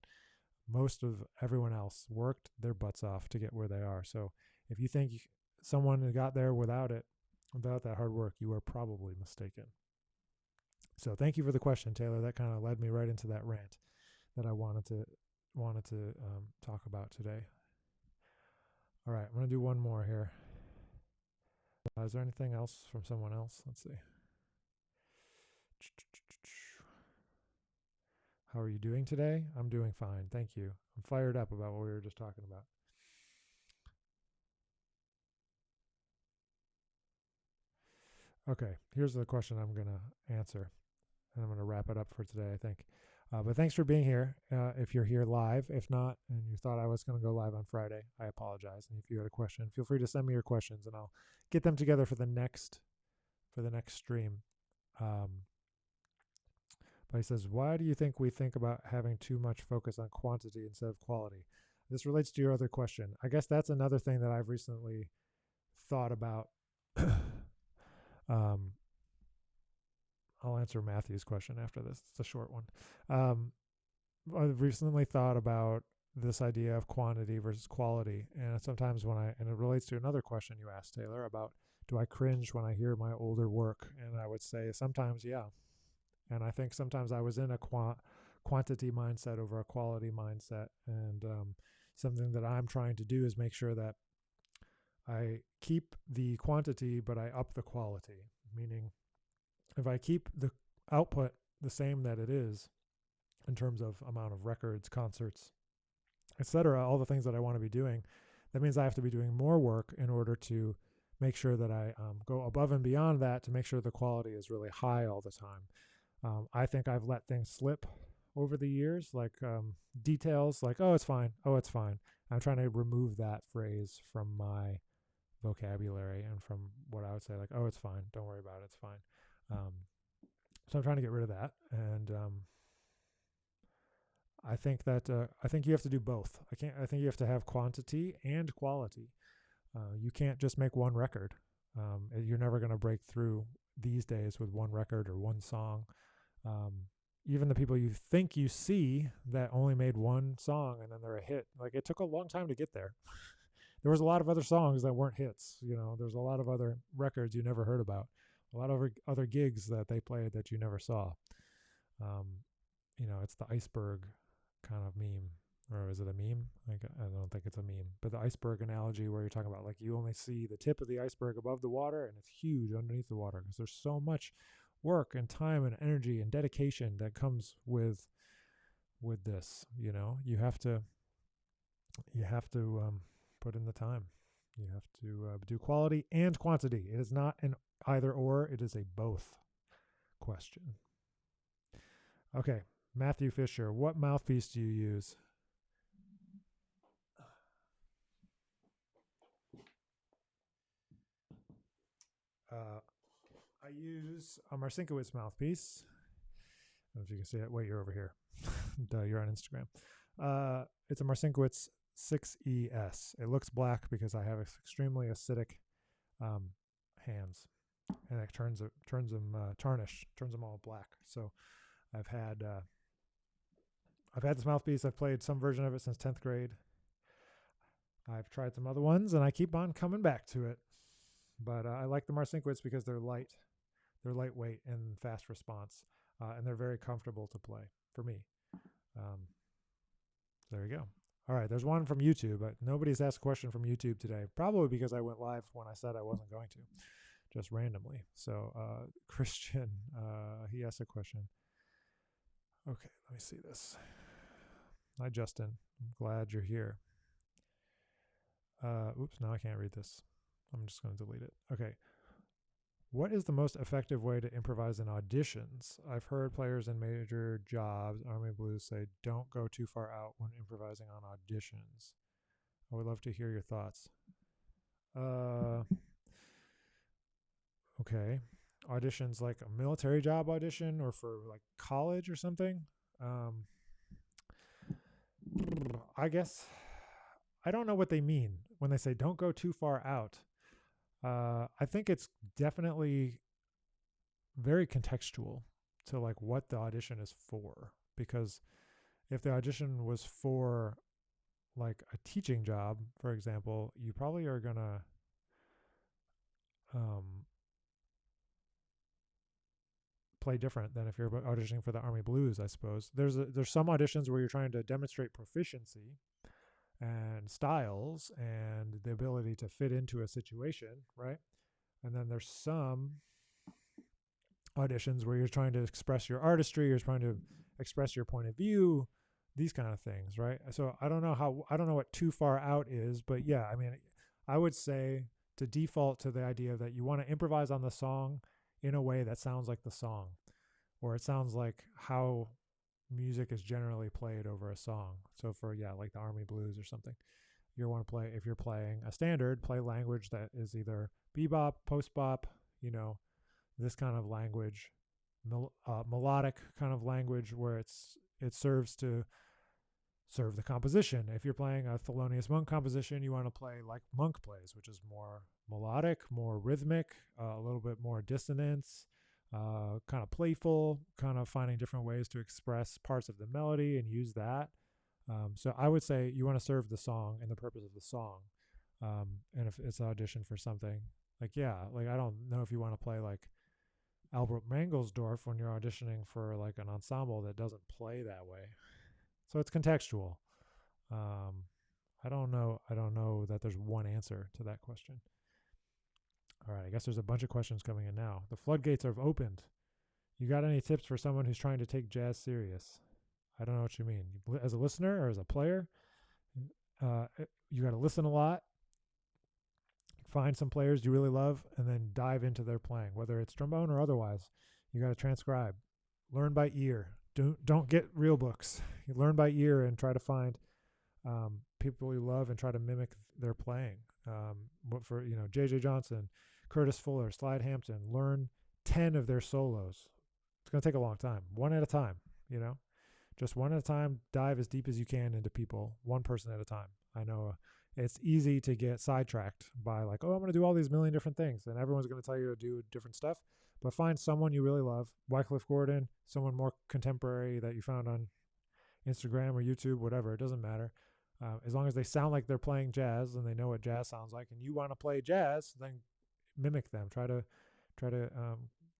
[SPEAKER 1] most of everyone else worked their butts off to get where they are. So if you think someone got there without that hard work, you are probably mistaken. So thank you for the question, Taylor. That kind of led me right into that rant that I wanted to talk about today. All right, I'm going to do one more here. Is there anything else from someone else? Let's see. How are you doing today? I'm doing fine. Thank you. I'm fired up about what we were just talking about. Okay, here's the question I'm going to answer. And I'm going to wrap it up for today, I think. But thanks for being here. If you're here live, if not, and you thought I was going to go live on Friday, I apologize. And if you had a question, feel free to send me your questions, and I'll get them together for the next stream. But he says, why do you think we think about having too much focus on quantity instead of quality? This relates to your other question. I guess that's another thing that I've recently thought about. I'll answer Matthew's question after this. It's a short one. I've recently thought about this idea of quantity versus quality. And sometimes and it relates to another question you asked, Taylor, about do I cringe when I hear my older work? And I would say sometimes, yeah. And I think sometimes I was in a quantity mindset over a quality mindset. And something that I'm trying to do is make sure that I keep the quantity, but I up the quality, meaning if I keep the output the same that it is in terms of amount of records, concerts, etc., all the things that I want to be doing, that means I have to be doing more work in order to make sure that I go above and beyond that to make sure the quality is really high all the time. I think I've let things slip over the years, like details like, oh, it's fine. Oh, it's fine. I'm trying to remove that phrase from my vocabulary and from what I would say, like, oh, it's fine. Don't worry about it. It's fine. So I'm trying to get rid of that. And I think you have to do both. I think you have to have quantity and quality. You can't just make one record. You're never going to break through these days with one record or one song. Even the people you think you see that only made one song and then they're a hit, like it took a long time to get there. There was a lot of other songs that weren't hits. There's a lot of other records you never heard about. A lot of other gigs that they played that you never saw. It's the iceberg kind of meme. Or is it a meme? I don't think it's a meme. But the iceberg analogy where you're talking about like you only see the tip of the iceberg above the water and it's huge underneath the water because there's so much work and time and energy and dedication that comes with this. You have to put in the time. You have to do quality and quantity. It is not an either or, it is a both question. Okay, Matthew Fisher, what mouthpiece do you use? I use a Marcinkiewicz mouthpiece. I don't know if you can see it. Wait, you're over here. Duh, you're on Instagram. It's a Marcinkiewicz 6ES. It looks black because I have extremely acidic hands, and it turns them tarnished, turns them all black. So I've had this mouthpiece. I've played some version of it since 10th grade. I've tried some other ones, and I keep on coming back to it. But I like the Marcinkiewicz because they're light. They're lightweight and fast response, and they're very comfortable to play for me. There you go. All right, there's one from YouTube, but nobody's asked a question from YouTube today, probably because I went live when I said I wasn't going to, just randomly. So Christian, he asked a question. Okay, let me see this. Hi, Justin. I'm glad you're here. Oops, now I can't read this. I'm just going to delete it. Okay. What is the most effective way to improvise in auditions? I've heard players in major jobs, Army Blues, say don't go too far out when improvising on auditions. I would love to hear your thoughts. Okay. Auditions like a military job audition or for like college or something? I guess I don't know what they mean when they say don't go too far out. I think it's definitely very contextual to like what the audition is for, because if the audition was for like a teaching job, for example, you probably are gonna play different than if you're auditioning for the Army Blues, I suppose. There's some auditions where you're trying to demonstrate proficiency and styles and the ability to fit into a situation, right? And then there's some auditions where you're trying to express your artistry, you're trying to express your point of view, these kind of things, right? So I don't know what too far out is, but yeah, I mean, I would say to default to the idea that you want to improvise on the song in a way that sounds like the song, or it sounds like how music is generally played over a song. So for, like the Army Blues or something, you want to play, if you're playing a standard, play language that is either bebop, post-bop, this kind of language, melodic kind of language where it serves to serve the composition. If you're playing a Thelonious Monk composition, you want to play like Monk plays, which is more melodic, more rhythmic, a little bit more dissonance, kind of playful, kind of finding different ways to express parts of the melody and use that. So I would say you want to serve the song and the purpose of the song. And if it's an audition for something, like I don't know if you want to play like Albert Mangelsdorf when you're auditioning for like an ensemble that doesn't play that way. So it's contextual. I don't know that there's one answer to that question. All right, I guess there's a bunch of questions coming in now. The floodgates have opened. You got any tips for someone who's trying to take jazz serious? I don't know what you mean. As a listener or as a player, you got to listen a lot, find some players you really love, and then dive into their playing, whether it's trombone or otherwise. You got to transcribe, learn by ear. Don't get real books. You learn by ear and try to find people you love and try to mimic their playing. But for J.J. Johnson, Curtis Fuller, Slide Hampton, learn 10 of their solos. It's going to take a long time, one at a time. Just one at a time. Dive as deep as you can into people, one person at a time. I know it's easy to get sidetracked by like, oh, I'm going to do all these million different things, and everyone's going to tell you to do different stuff. But find someone you really love, Wycliffe Gordon, someone more contemporary that you found on Instagram or YouTube, whatever. It doesn't matter. As long as they sound like they're playing jazz and they know what jazz sounds like, and you want to play jazz, then mimic them. Try to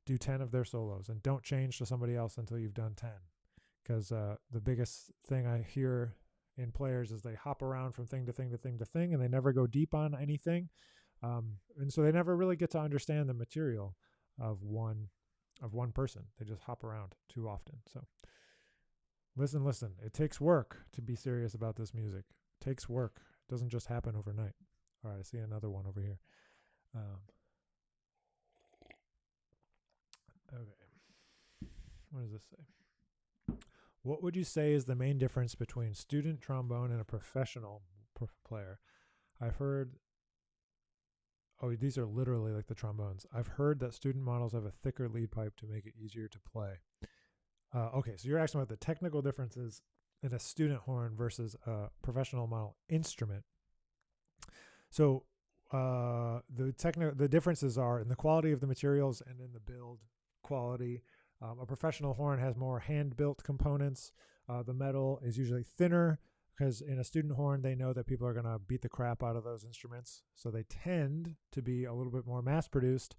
[SPEAKER 1] do 10 of their solos, and don't change to somebody else until you've done 10. Because the biggest thing I hear in players is they hop around from thing to thing to thing to thing, and they never go deep on anything. And so they never really get to understand the material of one person. They just hop around too often. So listen. It takes work to be serious about this music. It takes work. It doesn't just happen overnight. All right, I see another one over here. Okay. What does this say? What would you say is the main difference between student trombone and a professional player? I've heard Oh, these are literally like the trombones. I've heard that student models have a thicker lead pipe to make it easier to play. Okay, so you're asking about the technical differences in a student horn versus a professional model instrument. So the differences are in the quality of the materials and in the build quality. A professional horn has more hand-built components. The metal is usually thinner because in a student horn, they know that people are going to beat the crap out of those instruments. So they tend to be a little bit more mass-produced,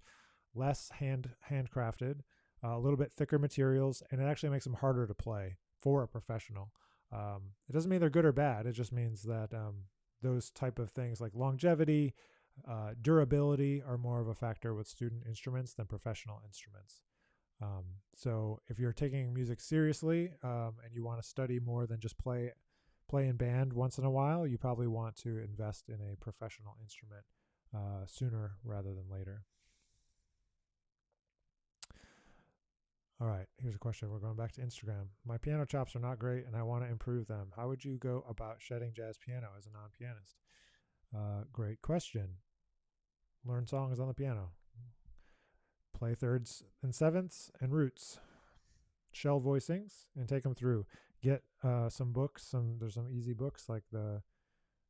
[SPEAKER 1] less handcrafted, a little bit thicker materials, and it actually makes them harder to play for a professional. It doesn't mean they're good or bad. It just means that those type of things like longevity, durability are more of a factor with student instruments than professional instruments. So if you're taking music seriously and you want to study more than just play in band once in a while, you probably want to invest in a professional instrument sooner rather than later. All right, here's a question. We're going back to Instagram. My piano chops are not great and I want to improve them. How would you go about shedding jazz piano as a non-pianist? Great question. Learn songs on the piano. Play thirds and sevenths and roots. Shell voicings and take them through. Get some books. There's some easy books like the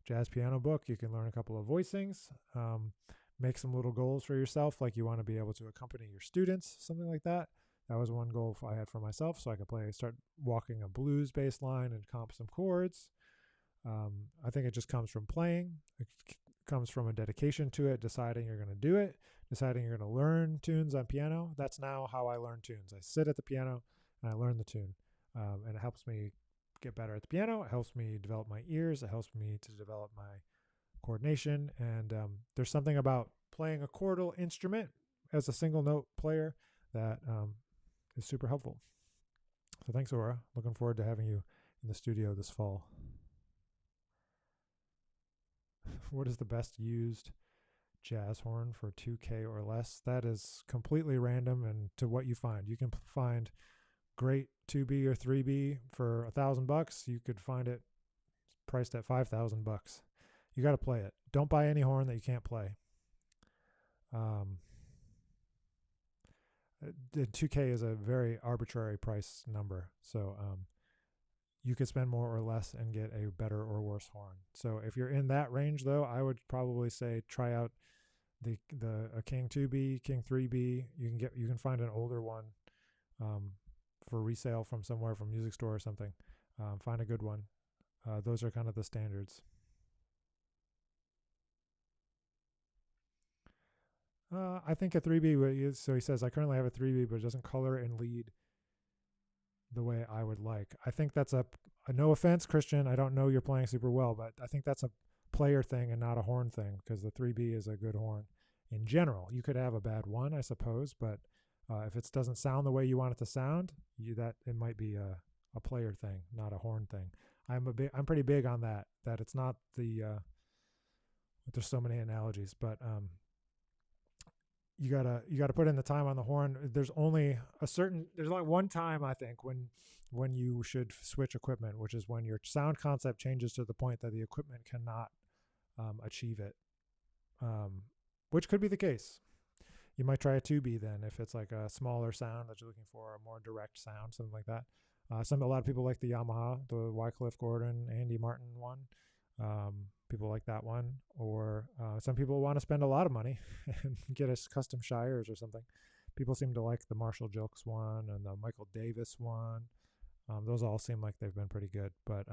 [SPEAKER 1] jazz piano book. You can learn a couple of voicings. Make some little goals for yourself, like you want to be able to accompany your students, something like that. That was one goal I had for myself, so I could start walking a blues bass line and comp some chords. I think it just comes from playing. It comes from a dedication to it, deciding you're going to do it, deciding you're going to learn tunes on piano. That's now how I learn tunes. I sit at the piano and I learn the tune. And it helps me get better at the piano. It helps me develop my ears. It helps me to develop my coordination. And there's something about playing a chordal instrument as a single note player that is super helpful. So thanks, Aura. Looking forward to having you in the studio this fall. What is the best used jazz horn for 2K or less? That is completely random and to what you find. You can find great 2B or 3B for $1,000. You could find it priced at $5,000. You got to play it. Don't buy any horn that you can't play. The 2K is a very arbitrary price number. So you could spend more or less and get a better or worse horn. So if you're in that range, though, I would probably say try out a King 2B, King 3B. You can find an older one for resale from somewhere, from music store or something. Find a good one. Those are kind of the standards. I think a 3B, so he says, I currently have a 3B, but it doesn't color and lead the way I would like. I think that's no offense, Christian, I don't know you're playing super well, but I think that's a player thing and not a horn thing, because the 3B is a good horn in general. You could have a bad one, I suppose, but if it doesn't sound the way you want it to sound, it might be a player thing, not a horn thing. I'm pretty big on that it's not there's so many analogies, but you gotta put in the time on the horn. There's only one time, I think, when you should switch equipment, which is when your sound concept changes to the point that the equipment cannot achieve it, which could be the case. You might try a 2B then if it's like a smaller sound that you're looking for, a more direct sound, something like that. A lot of people like the Yamaha, the Wycliffe Gordon, Andy Martin one. People like that one, or some people want to spend a lot of money and get a custom Shires or something. People seem to like the Marshall Jilks one and the Michael Davis one. Those all seem like they've been pretty good, but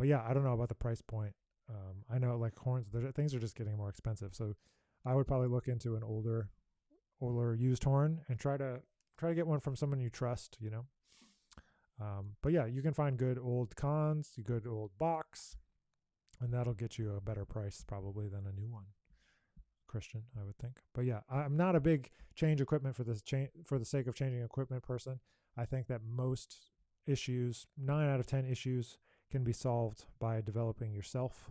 [SPEAKER 1] yeah, I don't know about the price point. I know like horns, things are just getting more expensive, so I would probably look into an older used horn and try to get one from someone you trust, you know. But yeah, you can find good old cons, good old box, and that'll get you a better price probably than a new one, Christian, I would think. But yeah, I'm not a big change equipment for the sake of changing equipment person. I think that most issues, 9 out of 10 issues, can be solved by developing yourself.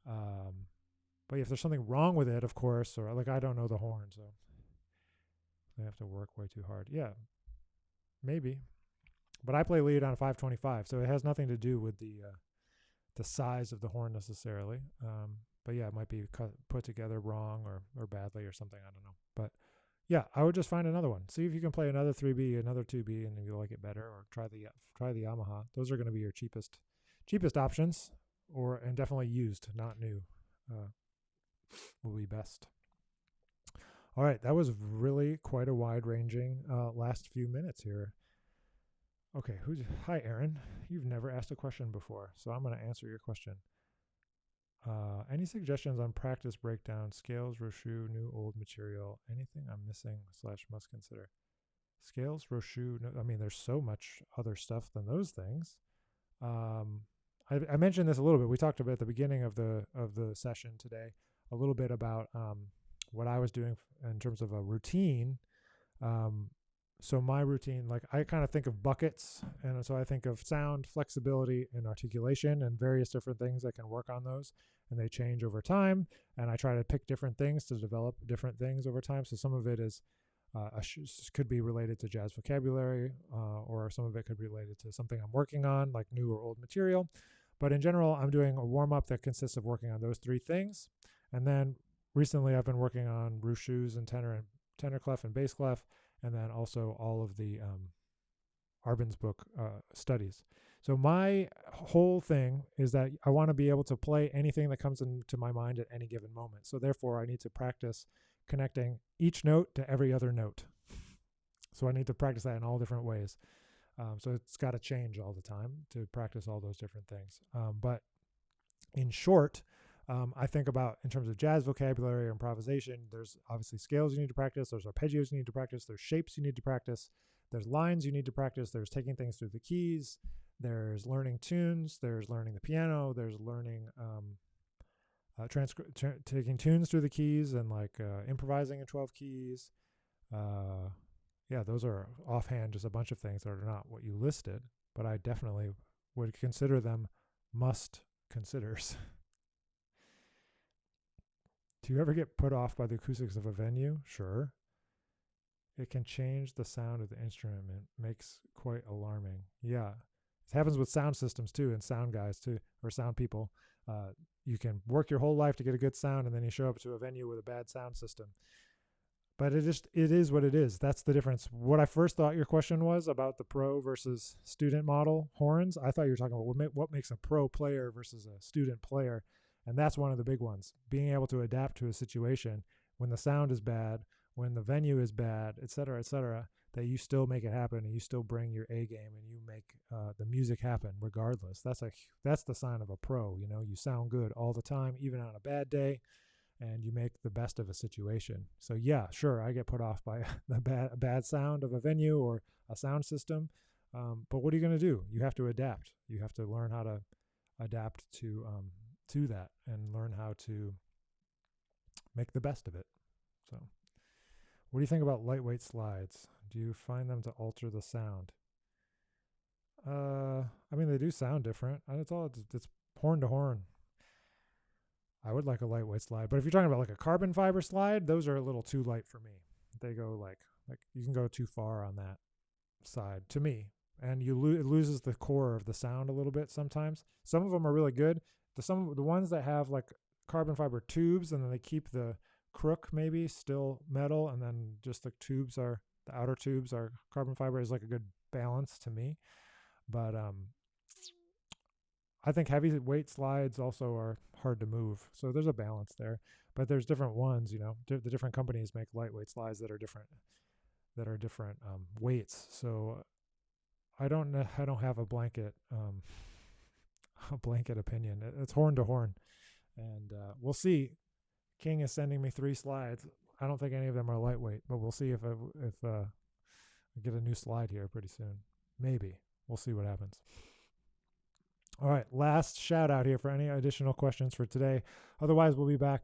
[SPEAKER 1] But if there's something wrong with it, of course, or like I don't know the horn, so I have to work way too hard. Yeah, maybe. But I play lead on a 525, so it has nothing to do with the size of the horn necessarily. But yeah, it might be put together wrong or badly or something. I don't know. But yeah, I would just find another one. See if you can play another 3B, another 2B, and if you like it better, or try the Yamaha. Those are going to be your cheapest options, and definitely used, not new, will be best. All right, that was really quite a wide-ranging last few minutes here. Okay, hi, Aaron. You've never asked a question before, so I'm going to answer your question. Any suggestions on practice breakdown, scales, Rochu, new, old material, anything I'm missing / must consider? Scales, Rochu, no, I mean, there's so much other stuff than those things. I mentioned this a little bit. We talked about at the beginning of the session today a little bit about what I was doing in terms of a routine. So my routine, like I kind of think of buckets, and so I think of sound, flexibility, and articulation, and various different things that can work on those, and they change over time. And I try to pick different things to develop different things over time. So some of it is could be related to jazz vocabulary, or some of it could be related to something I'm working on, like new or old material. But in general, I'm doing a warm-up that consists of working on those three things. And then recently I've been working on Rochus and tenor clef and bass clef, and then also all of the Arbin's book studies. So my whole thing is that I want to be able to play anything that comes into my mind at any given moment. So therefore, I need to practice connecting each note to every other note. So I need to practice that in all different ways. So it's got to change all the time to practice all those different things. But in short, I think about in terms of jazz vocabulary or improvisation, there's obviously scales you need to practice, there's arpeggios you need to practice, there's shapes you need to practice, there's lines you need to practice, there's taking things through the keys, there's learning tunes, there's learning the piano, there's learning taking tunes through the keys and like improvising in 12 keys. Yeah, those are offhand just a bunch of things that are not what you listed, but I definitely would consider them must considers. Do you ever get put off by the acoustics of a venue? Sure. It can change the sound of the instrument. It makes quite alarming. Yeah. It happens with sound systems too, and sound guys too, or sound people. You can work your whole life to get a good sound, and then you show up to a venue with a bad sound system. But it is what it is. That's the difference. What I first thought your question was about the pro versus student model horns, I thought you were talking about what makes a pro player versus a student player. And that's one of the big ones, being able to adapt to a situation when the sound is bad, when the venue is bad, et cetera, that you still make it happen and you still bring your A game and you make the music happen regardless. That's the sign of a pro. You know, you sound good all the time, even on a bad day, and you make the best of a situation. So yeah, sure, I get put off by the bad sound of a venue or a sound system. But what are you going to do? You have to adapt. You have to learn how to adapt to that and learn how to make the best of it. So what do you think about lightweight slides? Do you find them to alter the sound? I mean, they do sound different. It's horn to horn. I would like a lightweight slide, but if you're talking about like a carbon fiber slide, those are a little too light for me. They go like you can go too far on that side to me, and it loses the core of the sound a little bit sometimes. Some of them are really good. The ones that have like carbon fiber tubes and then they keep the crook maybe still metal, and then just the outer tubes are carbon fiber, is like a good balance to me. But I think heavyweight slides also are hard to move, so there's a balance there. But there's different ones, you know. The different companies make lightweight slides that are different weights. So I don't have a blanket opinion. It's horn to horn, and we'll see. King is sending me 3 slides. I don't think any of them are lightweight, but we'll see if I get a new slide here pretty soon. Maybe. We'll see what happens. All right, last shout out here for any additional questions for today. Otherwise, we'll be back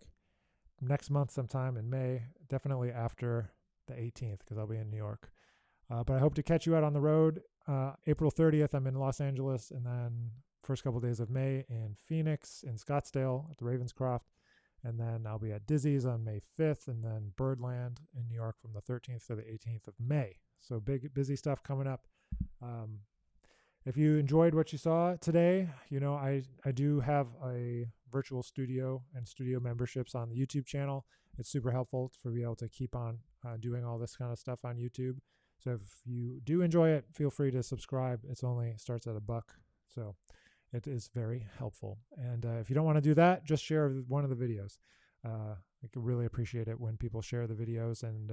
[SPEAKER 1] next month sometime in May, definitely after the 18th, because I'll be in New York. But I hope to catch you out on the road. April 30th, I'm in Los Angeles, and then first couple of days of May in Phoenix, in Scottsdale at the Ravenscroft. And then I'll be at Dizzy's on May 5th, and then Birdland in New York from the 13th to the 18th of May. So busy stuff coming up. If you enjoyed what you saw today, you know, I do have a virtual studio and studio memberships on the YouTube channel. It's super helpful for be able to keep on doing all this kind of stuff on YouTube. So if you do enjoy it, feel free to subscribe. It's only starts at $1, so it is very helpful. And if you don't want to do that, just share one of the videos. I could really appreciate it when people share the videos, and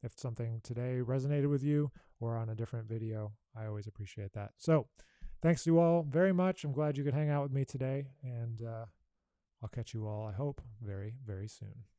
[SPEAKER 1] if something today resonated with you or on a different video, I always appreciate that. So thanks to you all very much. I'm glad you could hang out with me today, and I'll catch you all, I hope, very, very soon.